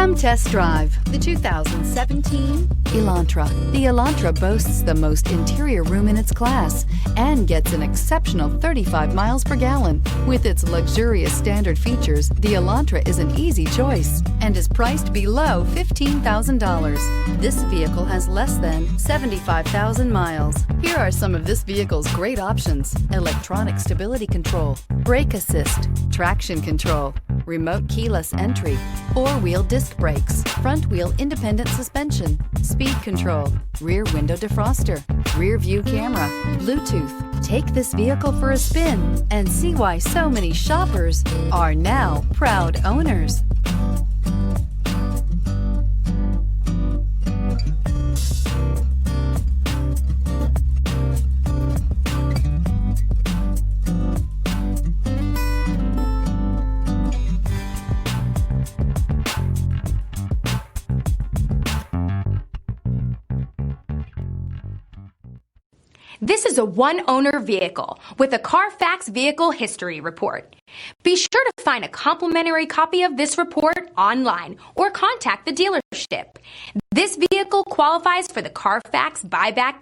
Come test drive the 2017 Elantra. The Elantra boasts the most interior room in its class and gets an exceptional 35 miles per gallon. With its luxurious standard features, the Elantra is an easy choice and is priced below $15,000. This vehicle has less than 75,000 miles. Here are some of this vehicle's great options: electronic stability control, brake assist, traction control, remote keyless entry, four-wheel disc brakes, front-wheel independent suspension, speed control, rear window defroster, rear view camera, Bluetooth. Take this vehicle for a spin and see why so many shoppers are now proud owners. This is a one-owner vehicle with a CARFAX Vehicle History Report. Be sure to find a complimentary copy of this report online or contact the dealership. This vehicle qualifies for the CARFAX buyback guarantee.